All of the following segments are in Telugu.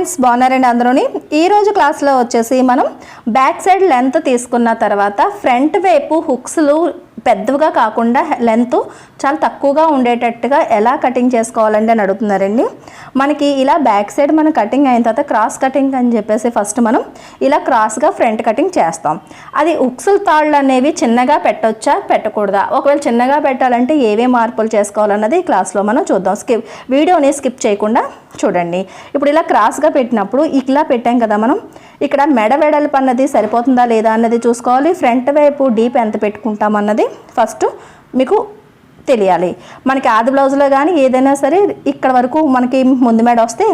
ఫ్రెండ్స్ బాగున్నారండి అందరూని ఈ రోజు క్లాస్లో వచ్చేసి మనం బ్యాక్ సైడ్ లెంత్ తీసుకున్న తర్వాత ఫ్రంట్ వైపు హుక్స్లు పెద్దగా కాకుండా లెంత్ చాలా తక్కువగా ఉండేటట్టుగా ఎలా కటింగ్ చేసుకోవాలండి అని అడుగుతున్నారండి. మనకి ఇలా బ్యాక్ సైడ్ మన కటింగ్ అయిన తర్వాత క్రాస్ కటింగ్ అని చెప్పేసి ఫస్ట్ మనం ఇలా క్రాస్గా ఫ్రంట్ కటింగ్ చేస్తాం. అది హుక్స్ల తాళ్ళు అనేవి చిన్నగా పెట్టొచ్చా పెట్టకూడదా, ఒకవేళ చిన్నగా పెట్టాలంటే ఏవే మార్పులు చేసుకోవాలన్నది ఈ క్లాస్లో మనం చూద్దాం. వీడియోని స్కిప్ చేయకుండా చూడండి. ఇప్పుడు ఇలా క్రాస్గా పెట్టినప్పుడు ఇలా పెట్టాం కదా, మనం ఇక్కడ మెడ వెడల్పు అన్నది సరిపోతుందా లేదా అన్నది చూసుకోవాలి. ఫ్రంట్ వైపు డీప్ ఎంత పెట్టుకుంటాం అన్నది ఫస్ట్ మీకు తెలియాలి. మనకి ఆది బ్లౌజ్లో కానీ ఏదైనా సరే ఇక్కడ వరకు మనకి ముందు మెడ వస్తే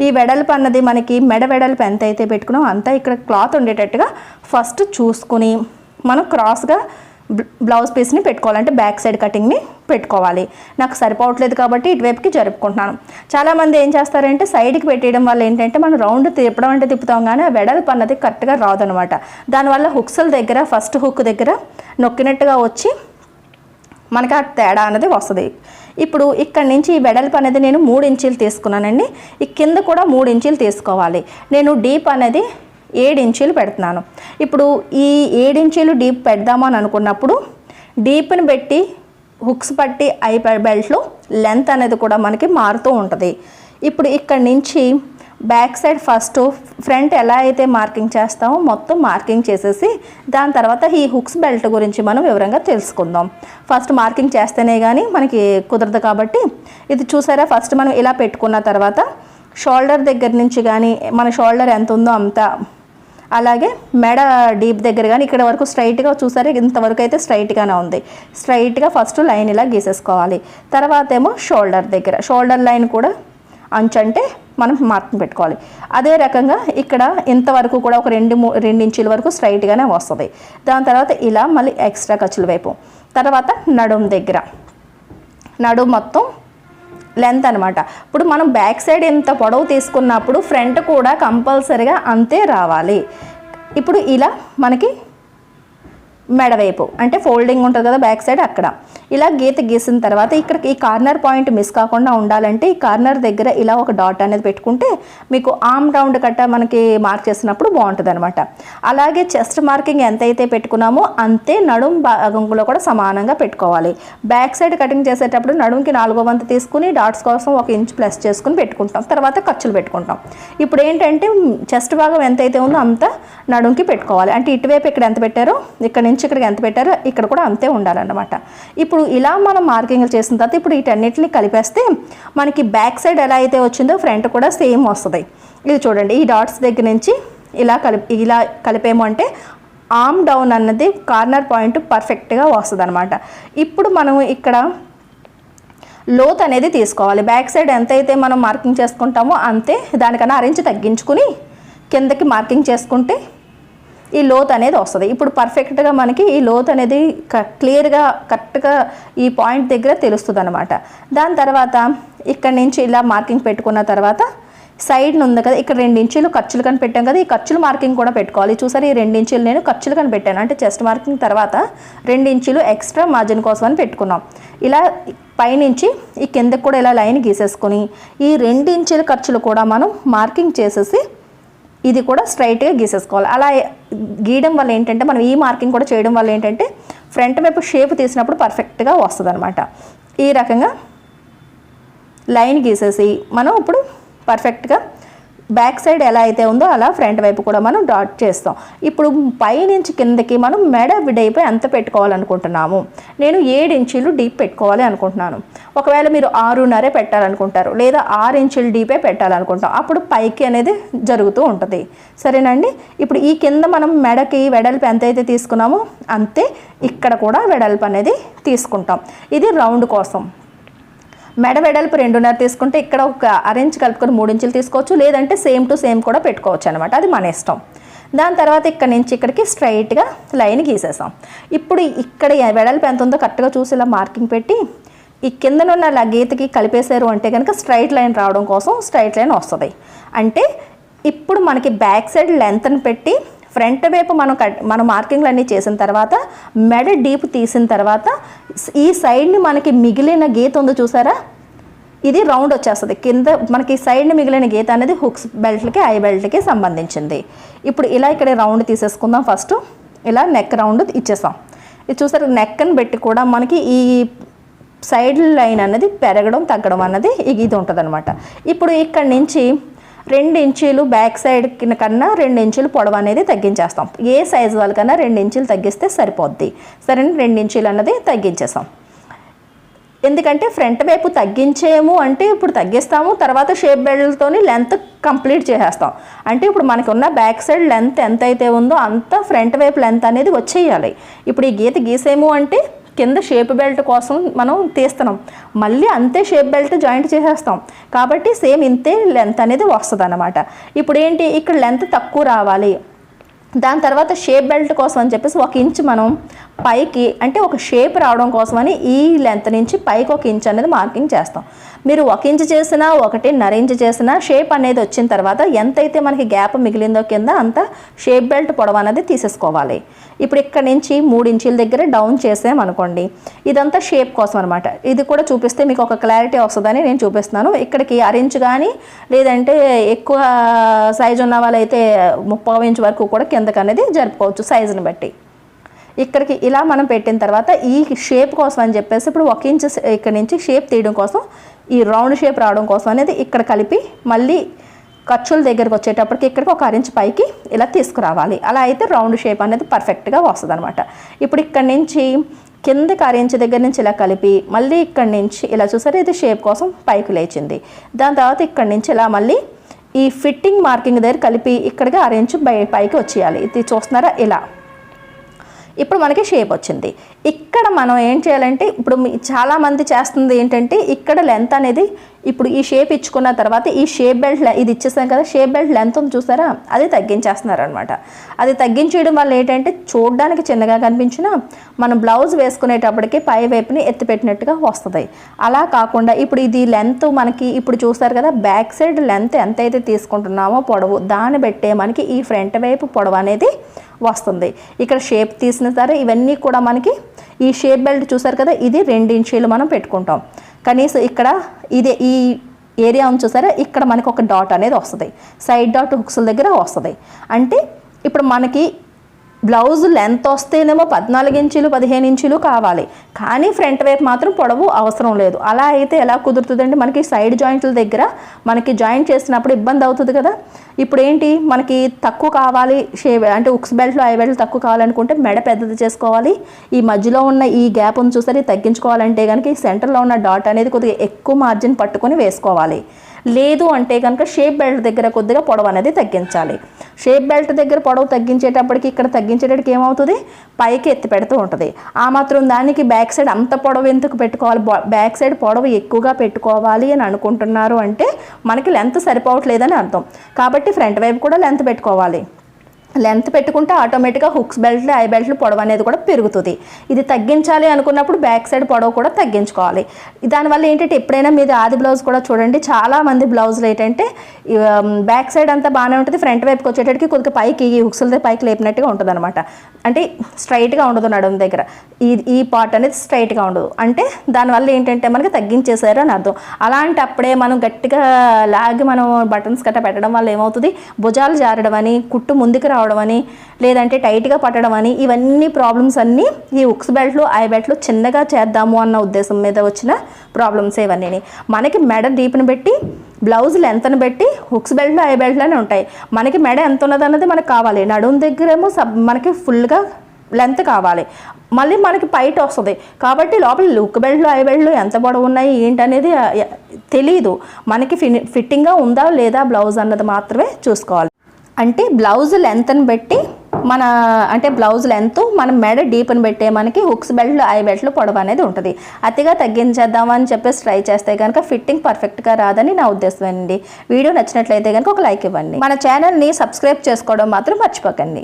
ఈ వెడల్పు అన్నది మనకి మెడ వెడల్పు ఎంత అయితే పెట్టుకున్నాం అంతా ఇక్కడ క్లాత్ ఉండేటట్టుగా ఫస్ట్ చూసుకుని మనం క్రాస్గా బ్లౌజ్ పీస్ని పెట్టుకోవాలంటే బ్యాక్ సైడ్ కటింగ్ని పెట్టుకోవాలి. నాకు సరిపోవట్లేదు కాబట్టి ఇటువైపుకి జరుపుకుంటున్నాను. చాలామంది ఏం చేస్తారంటే సైడ్కి పెట్టేయడం వల్ల ఏంటంటే మనం రౌండ్ తిప్పడం అంటే తిప్పుతాం కానీ ఆ వెడల్పు అన్నది కరెక్ట్గా రాదనమాట. దానివల్ల హుక్స్ల దగ్గర ఫస్ట్ హుక్ దగ్గర నొక్కినట్టుగా వచ్చి మనకి ఆ తేడా అనేది వస్తుంది. ఇప్పుడు ఇక్కడ నుంచి ఈ వెడల్పు అనేది నేను 3 ఇంచీలు తీసుకున్నానండి. ఈ కింద కూడా 3 ఇంచీలు తీసుకోవాలి. నేను డీప్ అనేది 7 ఇంచీలు పెడుతున్నాను. ఇప్పుడు ఈ 7 ఇంచీలు డీప్ పెడదామని అనుకున్నప్పుడు డీప్ని పెట్టి హుక్స్ పట్టి ఐ బెల్ట్లో లెంత్ అనేది కూడా మనకి మారుతూ ఉంటుంది. ఇప్పుడు ఇక్కడ నుంచి బ్యాక్ సైడ్ ఫస్ట్ ఫ్రంట్ ఎలా అయితే మార్కింగ్ చేస్తామో మొత్తం మార్కింగ్ చేసేసి దాని తర్వాత ఈ హుక్స్ బెల్ట్ గురించి మనం వివరంగా తెలుసుకుందాం. ఫస్ట్ మార్కింగ్ చేస్తేనే కానీ మనకి కుదరదు కాబట్టి ఇది చూసారా, ఫస్ట్ మనం ఇలా పెట్టుకున్న తర్వాత షోల్డర్ దగ్గర నుంచి కానీ మన షోల్డర్ ఎంత ఉందో అంత, అలాగే మెడ డీప్ దగ్గర కానీ ఇక్కడ వరకు స్ట్రైట్గా చూసారా, ఇంతవరకు అయితే స్ట్రైట్గానే ఉంది. స్ట్రైట్గా ఫస్ట్ లైన్ ఇలా గీసేసుకోవాలి. తర్వాత ఏమో షోల్డర్ దగ్గర షోల్డర్ లైన్ కూడా అంచంటే మనం మార్కింగ్ పెట్టుకోవాలి. అదే రకంగా ఇక్కడ ఇంతవరకు కూడా ఒక 2 ఇంచుల వరకు స్ట్రైట్గానే వస్తుంది. దాని తర్వాత ఇలా మళ్ళీ ఎక్స్ట్రా ఖర్చుల వైపు, తర్వాత నడుం దగ్గర నడుం మొత్తం లెంత్ అనమాట. ఇప్పుడు మనం బ్యాక్ సైడ్ ఎంత పొడవు తీసుకున్నప్పుడు ఫ్రంట్ కూడా కంపల్సరీగా అంతే రావాలి. ఇప్పుడు ఇలా మనకి మెడవైపు అంటే ఫోల్డింగ్ ఉంటుంది కదా బ్యాక్ సైడ్, అక్కడ ఇలా గీత గీసిన తర్వాత ఇక్కడ ఈ కార్నర్ పాయింట్ మిస్ కాకుండా ఉండాలంటే ఈ కార్నర్ దగ్గర ఇలా ఒక డాట్ అనేది పెట్టుకుంటే మీకు ఆర్మ్ రౌండ్ కట్ట మనకి మార్క్ చేసినప్పుడు బాగుంటుంది అనమాట. అలాగే చెస్ట్ మార్కింగ్ ఎంతైతే పెట్టుకున్నామో అంతే నడుం భాగంలో కూడా సమానంగా పెట్టుకోవాలి. బ్యాక్ సైడ్ కటింగ్ చేసేటప్పుడు నడుంకి 4వ వంతు తీసుకుని డాట్స్ కోసం 1 ఇంచ్ ప్లస్ చేసుకుని పెట్టుకుంటాం. తర్వాత ఖర్చులు పెట్టుకుంటాం. ఇప్పుడు ఏంటంటే చెస్ట్ భాగం ఎంతైతే ఉందో అంత నడుంకి పెట్టుకోవాలి. అంటే ఇటువైపు ఇక్కడ ఎంత పెట్టారో ఇక్కడ నుంచి ఇక్కడికి ఎంత పెట్టారో ఇక్కడ కూడా అంతే ఉండాలన్నమాట. ఇప్పుడు ఇలా మనం మార్కింగ్ చేసిన తర్వాత ఇప్పుడు వీటన్నిటిని కలిపేస్తే మనకి బ్యాక్ సైడ్ ఎలా అయితే వచ్చిందో ఫ్రంట్ కూడా సేమ్ వస్తుంది. ఇది చూడండి, ఈ డాట్స్ దగ్గర నుంచి ఇలా కలిపేమో అంటే ఆర్మ్ డౌన్ అన్నది కార్నర్ పాయింట్ పర్ఫెక్ట్గా వస్తుంది అనమాట. ఇప్పుడు మనం ఇక్కడ లోత్ అనేది తీసుకోవాలి. బ్యాక్ సైడ్ ఎంతైతే మనం మార్కింగ్ చేసుకుంటామో అంతే, దానికన్నా 1 ఇంచ్ తగ్గించుకుని కిందకి మార్కింగ్ చేసుకుంటే ఈ లోత్ అనేది వస్తుంది. ఇప్పుడు పర్ఫెక్ట్గా మనకి ఈ లోత్ అనేది క్లియర్గా కరెక్ట్గా ఈ పాయింట్ దగ్గర తెలుస్తుంది అనమాట. దాని తర్వాత ఇక్కడ నుంచి ఇలా మార్కింగ్ పెట్టుకున్న తర్వాత సైడ్ ఉంది కదా, ఇక్కడ 2 ఇంచులు ఖర్చులు కని పెట్టాం కదా, ఈ ఖర్చులు మార్కింగ్ కూడా పెట్టుకోవాలి. చూసారు, ఈ 2 ఇంచులు నేను ఖర్చులు కని పెట్టాను. అంటే చెస్ట్ మార్కింగ్ తర్వాత 2 ఇంచులు ఎక్స్ట్రా మార్జిన్ కోసం అని పెట్టుకున్నాం. ఇలా పైనుంచి ఈ కిందకు కూడా ఇలా లైన్ గీసేసుకొని ఈ 2 ఇంచుల ఖర్చులు కూడా మనం మార్కింగ్ చేసేసి ఇది కూడా స్ట్రైట్గా గీసేసుకోవాలి. అలా గీయడం వల్ల ఏంటంటే మనం ఈ మార్కింగ్ కూడా చేయడం వల్ల ఏంటంటే ఫ్రంట్ వైపు షేప్ తీసినప్పుడు పర్ఫెక్ట్గా వస్తుంది అనమాట. ఈ రకంగా లైన్ గీసేసి మనం ఇప్పుడు పర్ఫెక్ట్గా బ్యాక్ సైడ్ ఎలా అయితే ఉందో అలా ఫ్రంట్ వైపు కూడా మనం డాట్ చేస్తాం. ఇప్పుడు పైనుంచి కిందకి మనం మెడ విడైపోయి ఎంత పెట్టుకోవాలనుకుంటున్నాము, నేను 7 ఇంచులు డీప్ పెట్టుకోవాలి అనుకుంటున్నాను. ఒకవేళ మీరు 6.5 పెట్టాలనుకుంటారు, లేదా 6 ఇంచులు డీపే పెట్టాలనుకుంటాం. అప్పుడు పైకి అనేది జరుగుతూ ఉంటుంది. సరేనండి. ఇప్పుడు ఈ కింద మనం మెడకి వెడల్పు ఎంతైతే తీసుకున్నామో అంతే ఇక్కడ కూడా వెడల్పు అనేది తీసుకుంటాం. ఇది రౌండ్ కోసం. మెడ వెడల్పు 2.5 తీసుకుంటే ఇక్కడ ఒక 1 ఇంచ్ కలుపుకొని 3 ఇంచులు తీసుకోవచ్చు, లేదంటే సేమ్ టు సేమ్ కూడా పెట్టుకోవచ్చు అనమాట. అది మన ఇష్టం. దాని తర్వాత ఇక్కడ నుంచి ఇక్కడికి స్ట్రైట్గా లైన్ గీసేసాం. ఇప్పుడు ఇక్కడ వెడల్పు ఎంత ఉందో కరెక్ట్గా చూసి ఇలా మార్కింగ్ పెట్టి ఈ కిందనున్న గీతకి కలిపేశారు అంటే కనుక స్ట్రైట్ లైన్ రావడం కోసం స్ట్రైట్ లైన్ వస్తుంది. అంటే ఇప్పుడు మనకి బ్యాక్ సైడ్ లెంత్ని పెట్టి ఫ్రంట్ వైపు మనం మార్కింగ్లు అన్నీ చేసిన తర్వాత మెడ డీప్ తీసిన తర్వాత ఈ సైడ్ని మనకి మిగిలిన గీత ఉందో చూసారా, ఇది రౌండ్ వచ్చేస్తుంది. కింద మనకి సైడ్ని మిగిలిన గీత అనేది హుక్స్ బెల్ట్కి ఐ బెల్ట్కి సంబంధించింది. ఇప్పుడు ఇలా ఇక్కడ రౌండ్ తీసేసుకుందాం. ఫస్ట్ ఇలా నెక్ రౌండ్ ఇచ్చేసాం. ఇది చూసారు, నెక్ని పెట్టి కూడా మనకి ఈ సైడ్ లైన్ అనేది పెరగడం తగ్గడం అన్నది ఇది ఉంటుంది అనమాట. ఇప్పుడు ఇక్కడ నుంచి 2 ఇంచీలు బ్యాక్ సైడ్ కన్నా 2 ఇంచులు పొడవు అనేది తగ్గించేస్తాం. ఏ సైజు వాళ్ళకన్నా 2 ఇంచులు తగ్గిస్తే సరిపోద్ది. సరే, 2 ఇంచులు అన్నది తగ్గించేస్తాం. ఎందుకంటే ఫ్రంట్ వైపు తగ్గించేము అంటే ఇప్పుడు తగ్గిస్తాము, తర్వాత షేప్ బెల్ట్తో లెంత్ కంప్లీట్ చేసేస్తాం. అంటే ఇప్పుడు మనకు ఉన్న బ్యాక్ సైడ్ లెంత్ ఎంత అయితే ఉందో అంత ఫ్రంట్ వైపు లెంత్ అనేది వచ్చేయాలి. ఇప్పుడు ఈ గీత గీసేము అంటే కింద షేప్ బెల్ట్ కోసం మనం తీస్తున్నాం, మళ్ళీ అంతే షేప్ బెల్ట్ జాయింట్ చేసేస్తాం. కాబట్టి సేమ్ ఇంతే లెంత్ అనేది వస్తుంది అన్నమాట. ఇప్పుడు ఏంటి, ఇక్కడ లెంత్ తక్కువ రావాలి, దాని తర్వాత షేప్ బెల్ట్ కోసం అని చెప్పేసి 1 ఇంచ్ మనం పైకి, అంటే ఒక షేప్ రావడం కోసమని ఈ లెంత్ నుంచి పైకి 1 ఇంచ్ అనేది మార్కింగ్ చేస్తాం. మీరు 1 ఇంచ్ చేసినా 1.5 ఇంచ్ చేసినా షేప్ అనేది వచ్చిన తర్వాత ఎంతైతే మనకి గ్యాప్ మిగిలిందో కింద అంత షేప్ బెల్ట్ పొడవు అనేది తీసేసుకోవాలి. ఇప్పుడు ఇక్కడ నుంచి 3 ఇంచుల దగ్గర డౌన్ చేసామనుకోండి, ఇదంతా షేప్ కోసం అనమాట. ఇది కూడా చూపిస్తే మీకు ఒక క్లారిటీ వస్తుందని నేను చూపిస్తున్నాను. ఇక్కడికి 1 ఇంచ్ కానీ లేదంటే ఎక్కువ సైజు ఉన్న వాళ్ళైతే 30 ఇంచ్ వరకు కూడా కిందకి అనేది జరుపుకోవచ్చు సైజుని బట్టి. ఇక్కడికి ఇలా మనం పెట్టిన తర్వాత ఈ షేప్ కోసం అని చెప్పేసి ఇప్పుడు 1 ఇంచ్ ఇక్కడ నుంచి షేప్ తీయడం కోసం, ఈ రౌండ్ షేప్ రావడం కోసం అనేది ఇక్కడ కలిపి మళ్ళీ ఖర్చుల దగ్గరకు వచ్చేటప్పటికి ఇక్కడికి 1 ఇంచ్ పైకి ఇలా తీసుకురావాలి. అలా అయితే రౌండ్ షేప్ అనేది పర్ఫెక్ట్గా వస్తుంది అనమాట. ఇప్పుడు ఇక్కడ నుంచి కిందకి 1 ఇంచ్ దగ్గర నుంచి ఇలా కలిపి మళ్ళీ ఇక్కడ నుంచి ఇలా చూసారు, ఇది షేప్ కోసం పైకి లేచింది. దాని తర్వాత ఇక్కడ నుంచి ఇలా మళ్ళీ ఈ ఫిట్టింగ్ మార్కింగ్ దగ్గర కలిపి ఇక్కడికి 1 ఇంచ్ పైకి వచ్చేయాలి. ఇది చూస్తున్నారా, ఇలా ఇప్పుడు మనకి షేప్ వచ్చింది. ఇక్కడ మనం ఏం చేయాలంటే, ఇప్పుడు చాలామంది చేస్తుంది ఏంటంటే ఇక్కడ లెంత్ అనేది ఇప్పుడు ఈ షేప్ ఇచ్చుకున్న తర్వాత ఈ షేప్ బెల్ట్ ఇది ఇచ్చేసాం కదా, షేప్ బెల్ట్ లెంత్ ఉంది చూసారా, అది తగ్గించేస్తున్నారు అనమాట. అది తగ్గించేయడం వల్ల ఏంటంటే చూడడానికి చిన్నగా కనిపించినా మనం బ్లౌజ్ వేసుకునేటప్పటికి పై వైపుని ఎత్తిపెట్టినట్టుగా వస్తుంది. అలా కాకుండా ఇప్పుడు ఇది లెంత్ మనకి ఇప్పుడు చూస్తారు కదా, బ్యాక్ సైడ్ లెంత్ ఎంతైతే తీసుకుంటున్నామో పొడవు, దాన్ని బట్టే మనకి ఈ ఫ్రంట్ వైపు పొడవు అనేది వస్తుంది. ఇక్కడ షేప్ తీసిన సరే ఇవన్నీ కూడా మనకి ఈ షేప్ బెల్ట్ చూసారు కదా, ఇది 2 ఇంచీలు మనం పెట్టుకుంటాం. కనీసం ఇక్కడ ఇదే ఈ ఏరియా ఉంది చూసారా, ఇక్కడ మనకి ఒక డాట్ అనేది వస్తుంది, సైడ్ డాట్ హుక్స్ల దగ్గర వస్తుంది. అంటే ఇప్పుడు మనకి బ్లౌజ్ లెంత్ వస్తేనేమో 14 ఇంచులు 15 ఇంచులు కావాలి, కానీ ఫ్రంట్ వైపు మాత్రం పొడవు అవసరం లేదు. అలా అయితే ఎలా కుదురుతుందండి, మనకి సైడ్ జాయింట్ల దగ్గర మనకి జాయింట్ చేసినప్పుడు ఇబ్బంది అవుతుంది కదా. ఇప్పుడు ఏంటి, మనకి తక్కువ కావాలి షేప్ అంటే హుక్స్ బెల్ట్లో ఐ బెల్ట్ తక్కువ కావాలనుకుంటే మెడ పెద్దది చేసుకోవాలి. ఈ మధ్యలో ఉన్న ఈ గ్యాప్ ఉంది చూసారు, తగ్గించుకోవాలంటే కనుక ఈ సెంటర్లో ఉన్న డాట్ అనేది కొద్దిగా ఎక్కువ మార్జిన్ పట్టుకొని వేసుకోవాలి. లేదు అంటే కనుక షేప్ బెల్ట్ దగ్గర కొద్దిగా పొడవు అనేది తగ్గించాలి. షేప్ బెల్ట్ దగ్గర పొడవు తగ్గించేటప్పటికి ఇక్కడ తగ్గించేటప్పటికి ఏమవుతుంది, పైకి ఎత్తి పెడుతూ ఉంటుంది. ఆ మాత్రం దానికి బ్యాక్ సైడ్ అంత పొడవు ఎందుకు పెట్టుకోవాలి, బ్యాక్ సైడ్ పొడవు ఎక్కువగా పెట్టుకోవాలి అని అనుకుంటున్నారు అంటే మనకి లెంత్ సరిపోవట్లేదని అర్థం. కాబట్టి ఫ్రంట్ వైపు కూడా లెంత్ పెట్టుకోవాలి. లెంత్ పెట్టుకుంటే ఆటోమేటిక్గా హుక్స్ బెల్ట్లు ఐ బెల్ట్లు పొడవు అనేది కూడా పెరుగుతుంది. ఇది తగ్గించాలి అనుకున్నప్పుడు బ్యాక్ సైడ్ పొడవు కూడా తగ్గించుకోవాలి. దానివల్ల ఏంటంటే ఎప్పుడైనా మీది ఆది బ్లౌజ్ కూడా చూడండి, చాలామంది బ్లౌజులు ఏంటంటే బ్యాక్ సైడ్ అంతా బాగానే ఉంటుంది, ఫ్రంట్ వైపుకి వచ్చేటప్పటికి కొద్దిగా పైకి ఈ హుక్స్ల పైకి లేపినట్టుగా ఉంటుంది అనమాట. అంటే స్ట్రైట్గా ఉండదు నడుము దగ్గర, ఈ పార్ట్ అనేది స్ట్రైట్గా ఉండదు. అంటే దానివల్ల ఏంటంటే మనకి తగ్గించేశారు అని అర్థం. అలాంటప్పుడే మనం గట్టిగా లాగి మనం బటన్స్ గట్ట పెట్టడం వల్ల ఏమవుతుంది, భుజాలు జారడం అని, కుట్టు ముందుకు రావడం అని, లేదంటే టైట్గా పట్టడం అని, ఇవన్నీ ప్రాబ్లమ్స్ అన్నీ ఈ హుక్స్ బెల్ట్లు ఐ బెల్ట్లు చిన్నగా చేద్దాము అన్న ఉద్దేశం మీద వచ్చిన ప్రాబ్లమ్స్ ఇవన్నీ. మనకి మెడ డీప్ని బట్టి బ్లౌజ్ లెంత్ని బట్టి హుక్స్ బెల్ట్లు ఐ బెల్ట్లోనే ఉంటాయి. మనకి మెడ ఎంత ఉన్నది అన్నది మనకు కావాలి, నడుము దగ్గరేమో మనకి ఫుల్గా లెంత్ కావాలి, మళ్ళీ మనకి పైట వస్తుంది. కాబట్టి లోపల హుక్ బెల్ట్లు ఐ బెల్ట్లు ఎంత పొడవు ఉన్నాయి ఏంటనేది తెలీదు. మనకి ఫిట్టింగ్గా ఉందా లేదా బ్లౌజ్ అన్నది మాత్రమే చూసుకోవాలి. అంటే బ్లౌజ్ లెంత్ని బట్టి అంటే బ్లౌజ్ లెంత్ మనం మెడ డీప్ని పెట్టే మనకి హుక్స్ బెల్ట్లు ఐ బెల్ట్లు పొడవు అనేది ఉంటుంది. అతిగా తగ్గించేద్దామని చెప్పేసి ట్రై చేస్తే కనుక ఫిట్టింగ్ పర్ఫెక్ట్గా రాదని నా ఉద్దేశం అండి. వీడియో నచ్చినట్లయితే కనుక ఒక లైక్ ఇవ్వండి. మన ఛానల్ని సబ్స్క్రైబ్ చేసుకోవడం మాత్రం మర్చిపోకండి.